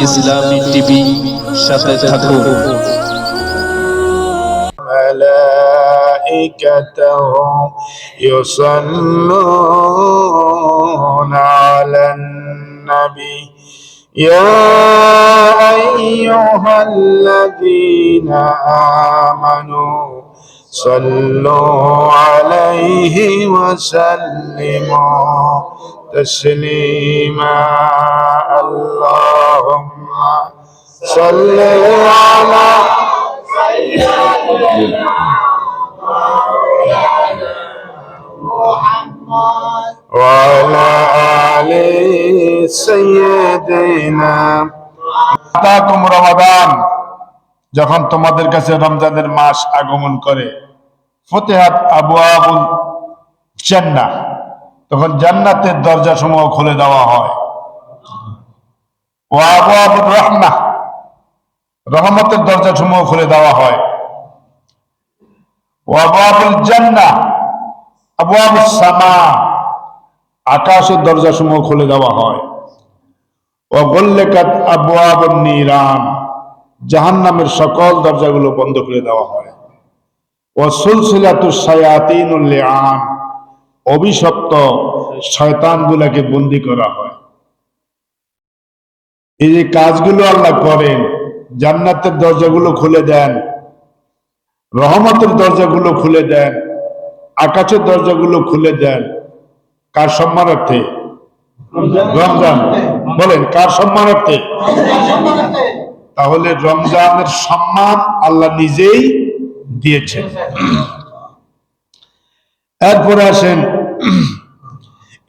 ইসলামী TV সাথে থাকুন। ملائكته يصلون على النبي يا أيها الذين آمنوا صلوا عليه وسلموا تسليما اللهم صل على سيدنا محمد وعلى آل سيدنا আতাকুম রমাদান। যখন তোমাদের কাছে রমজানের মাস আগমন করে, ফতিহাত আবওয়াবুল জান্নাহ, তখন জান্নাতের দরজা সমূহ খুলে দেওয়া হয়। ওয়া আবওয়াবুর রাহমাহ, রহমতের দরজা সমূহ খুলে দেওয়া হয়। ওয়া আবওয়াবুল জান্নাহ, আবওয়াবুস সামা, আকাশের দরজা সমূহ খুলে দেওয়া হয়। ওয়া গুল্লিকাত আবওয়াবুন নিরান, জাহান্নামের সকল দরজাগুলো বন্ধ করে দেওয়া হয়। ওয়া সুলসিলাতুশ শায়াতিনুল লিআন, অভিশপ্ত শয়তানগুলোকে বন্দী করা হয়। এই যে কাজগুলো আল্লাহ করেন, জান্নাতের দরজাগুলো খুলে দেন, রহমতের দরজাগুলো খুলে দেন, আকাশের দরজাগুলো খুলে দেন, কার সম্মানার্থে? রমজান। বলেন, কার সম্মানার্থে? তাহলে রমজানের সম্মান আল্লাহ নিজেই দিয়েছেন। এরপরে আসেন,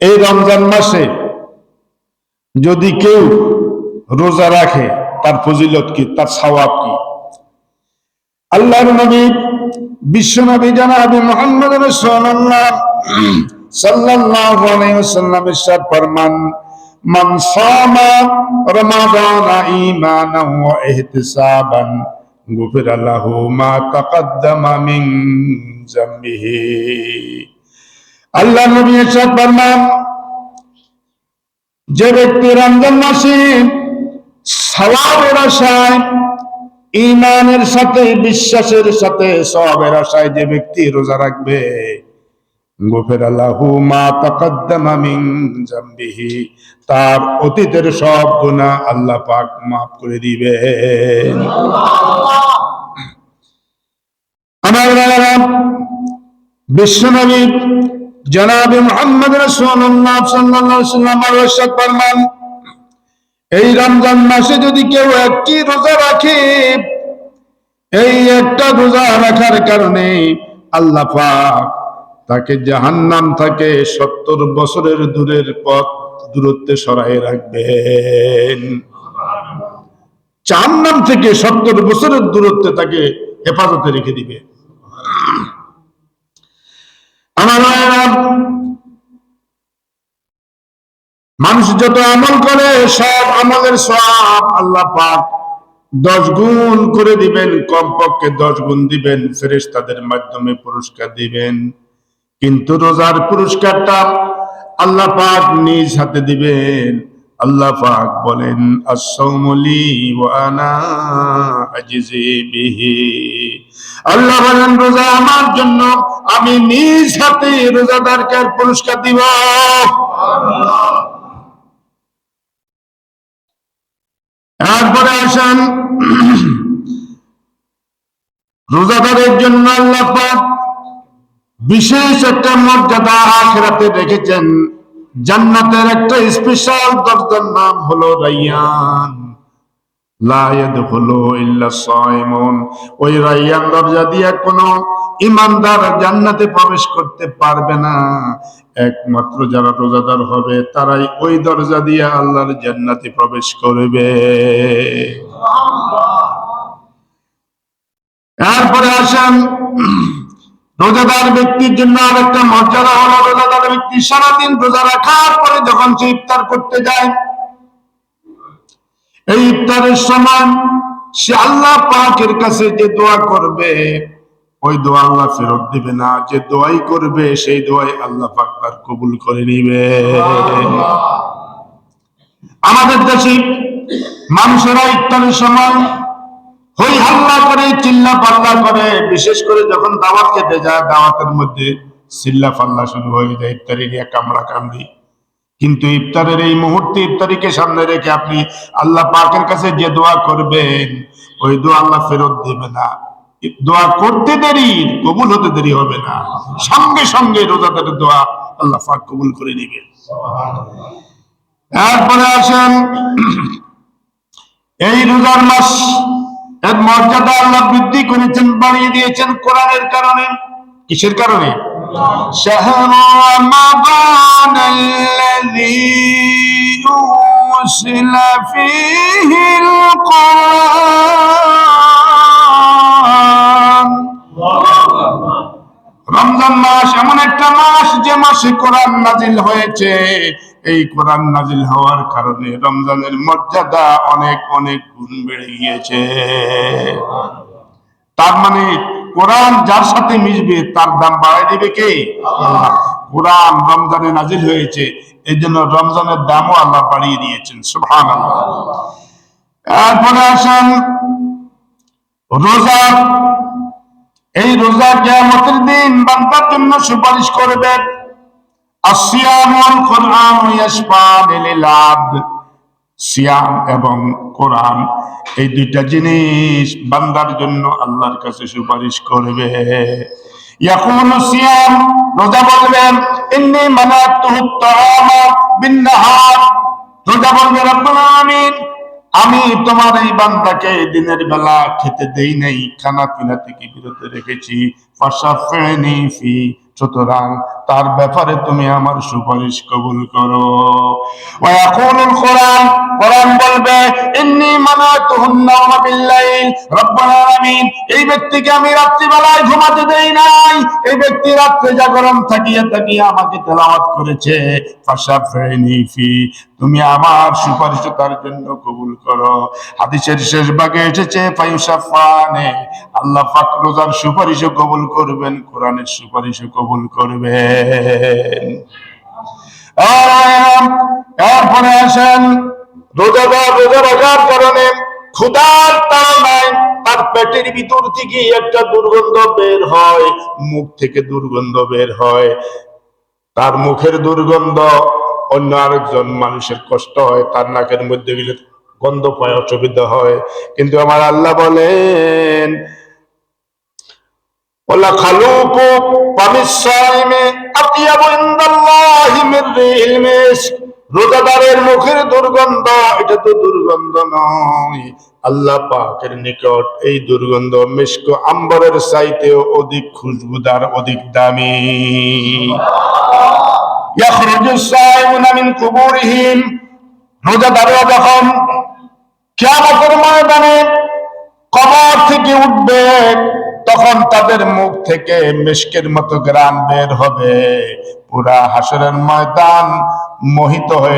এই রমজান মাসে যদি কেউ রোজা রাখে, তার ফজিলত কি, তার সওয়াব কি? আল্লাহর নবী বিশ্বনবী জনাব মুহাম্মদ রাসূলুল্লাহ সাল্লাল্লাহু আলাইহি ওয়াসাল্লাম ইরশাদ ফরমান, মান সামা রমাদানা ঈমানান ওয়া ইহতিসাবান গুফিরা লাহু মা তাকাদ্দামা মিন যামবিহি। আল্লাহর নবী ইরশাদ ফরমান, যে ব্যক্তি রমজান মাসে সওয়াবের আশায়, ঈমানের সাথে, বিশ্বাসের সাথে সওয়াবের আশায় যে ব্যক্তি রোজা রাখবে, গুফিরা লাহু মা তাকাদ্দামা মিন যামবিহি, তার অতীতের সব গুনাহ আল্লাহ পাক মাফ করে দিবেন। আমার বিশ্বনবী জনাব মুহাম্মদ রাসূলুল্লাহ সাল্লাল্লাহু আলাইহি ওয়াসাল্লাম ইরশাদ ফরমান, এই রমজান মাসে যদি কেউ একটি রোজা রাখে, এই একটা রোজা রাখার কারণে আল্লাহ পাক তাকে জাহান্নাম থেকে 70 বছরের দূরত্বে সরাই রাখবেন। জাহান্নাম থেকে 70 বছরের দূরত্বে তাকে হেফাজতে রেখে দিবে। আমার মানুষ যত আমল করে, সব আমলের সওয়াব আল্লাহ পাক 10 গুণ করে দিবেন, কমপক্ষে 10 গুণ দিবেন, ফেরেশতাদের মাধ্যমে পুরস্কার দিবেন। কিন্তু রোজার পুরস্কারটা আল্লাহ পাক নিজ হাতে দিবেন। আল্লাহ পাক বলেন, আস-সাওমু লি ওয়া আনা আজজি বিহি। আল্লাহ বলেন, রোজা আমার জন্য, আমি নিজ হাতে রোজাদারকে পুরস্কার দিব। তারপরে আসেন, রোজাদারের জন্য আল্লাহ পাক বিশেষ একটা মর্যাদা আখিরাতে রেখেছেন। জান্নাতের একটা স্পেশাল দরজার নাম হলো রায়্যান। লা ইয়াদখুলু ইল্লা সাইমুন। ওই রায়্যান দরজা দিয়ে কোনো ঈমানদার জান্নাতে প্রবেশ করতে পারবে না, একমাত্র যারা রোজাদার হবে তারাই ওই দরজা দিয়ে আল্লাহর জান্নাতে প্রবেশ করবে। তারপরে আসেন, রোজাদার ব্যক্তির জন্য আরেকটা মর্যাদা হলো, রোজাদার ব্যক্তি সারাদিন রোজা রাখার পরে যখন সে ইফতার করতে যায়, এই ইফতারের সময় সে আল্লাহ পাকের কাছে যে দোয়া করবে, ওই দোয়া আল্লাহ ফেরত দিবে না। যে দোয়াই করবে সেই দোয়াই আল্লাহ পাক তার কবুল করে নিবে। আমাদের দেশে মানুষেরা ইফতারের সময় হই হাল্লা করে, চিল্লা পাল্লা করে, বিশেষ করে যখন দাওয়াত খেতে যায় দাওয়াতের মধ্যে চিল্লা পাল্লা শুরু হয়ে যায়, ইফতারি নিয়ে কামড়া কামড়ি। কিন্তু ইফতারের এই মুহূর্তে ইফতারিকে সামনে রেখে আপনি আল্লাহ পাকের কাছে যে দোয়া করবেন ওই দোয়া আল্লাহ ফেরত দেবে না। দোয়া করতে দেরি, কবুল হতে দেরি হবে না, সঙ্গে সঙ্গে রোজাদারের দোয়া আল্লাহ পাক কবুল করে নেবে। এরপরে আসেন এই রোজার মাস এর মর্যাদা আল্লাহ বৃদ্ধি করেছেন, বাড়িয়ে দিয়েছেন কোরআনের কারণে। কিসের কারণে? শাহরু রমাদানাল্লাযী উনজিলা ফীহিল কুরআন। রমজান মাস এমন একটা মাস যে মাসে কোরআন নাজিল হয়েছে। এই কোরআন নাজিল হওয়ার কারণে রমজানের মর্যাদা অনেক অনেক গুণ বেড়ে গিয়েছে। তার মানে কোরআন যার সাথে মিশবে তার দাম বাড়াই দিবে কে? আল্লাহ। কোরআন রমজানে নাজিল হয়েছে, এই জন্য রমজানের দামও আল্লাহ বাড়িয়ে দিয়েছেন। সুবহানাল্লাহ। এরপরে আসেন রোজা। এই রোজা কিয়ামতের দিন বান্দার জন্য সুপারিশ করবে। আসিয়াম ওয়াল কুরআন ইয়াশফা'আন লিল আবদ। সিয়াম এবং কোরআন এই দুইটা জিনিস বান্দার জন্য আল্লাহর কাছে সুপারিশ করবে। ইয়াকুলু সিয়াম, রোজা বলবেন ইন্নী মানাতুহু তাআমা বিন-নাহার। রোজা বলবে রব্বুল আলামিন, আমি তোমার এই বান্দাকে দিনের বেলা খেতে দেই নাই, খানা পিনা থেকে বিরত রেখেছি। ফাশাফিনি ফি, সুতরাং তার ব্যাপারে তুমি আমার সুপারিশ কবুল করো। ওয়া ইয়াকুলুল কোরআন, কোরআন বলবে ইন্নী মানাতুহুন নাওমা বিল-লাইল। রব্বুল আলামিন, এই ব্যক্তিকে আমি রাত্রি বেলায় ঘুমাতে দেই নাই, এই ব্যক্তি রাত্রে জাগরণ থাকিয়া থাকিয়া আমাকে তেলাওয়াত করেছে। ফাশাফিনি ফি, তুমি আমার সুপারিশ তার জন্য কবুল করো। হাদিসের শেষ ভাগে এসেছে ফায়ুশাফানে, আল্লাহ পাক রোজার সুপারিশও কবুল করবেন, কোরআনের সুপারিশও কবুল করবেন। এরপরে আসেন রোজাদার রোজা রাখার কারণে ক্ষুধার তাড়নায় তার পেটের ভিতর থেকে একটা দুর্গন্ধ বের হয়, মুখ থেকে দুর্গন্ধ বের হয়। তার মুখের দুর্গন্ধ অন্য আরেকজন মানুষের কষ্ট হয়, তার নাকের মধ্যে গেলে গন্ধ পায়, অসুবিধা হয়। কিন্তু আমার আল্লাহ বলেন ওয়ালা খালুকু ফামিস সাইমি আতিয়াবু ইনদাল্লাহি মির রিহিল মিস্ক। রোজাদারের মুখের দুর্গন্ধ এটা তো দুর্গন্ধ নয়, আল্লাহ পাকের নিকট এই দুর্গন্ধ মিস্ক আম্বরের চাইতেও অধিক খুশবুদার, অধিক দামি। ইয়াখরুজুস সাইমুনা মিন কুবুরিহিম, রোজাদাররা যখন কিয়ামতের ময়দানে কবর থেকে উঠবে তখন তাদের মুখ থেকে মিস্কের মতো ঘ্রাণ বের হবে। পুরা হাসরের ময়দান মোহিত হয়ে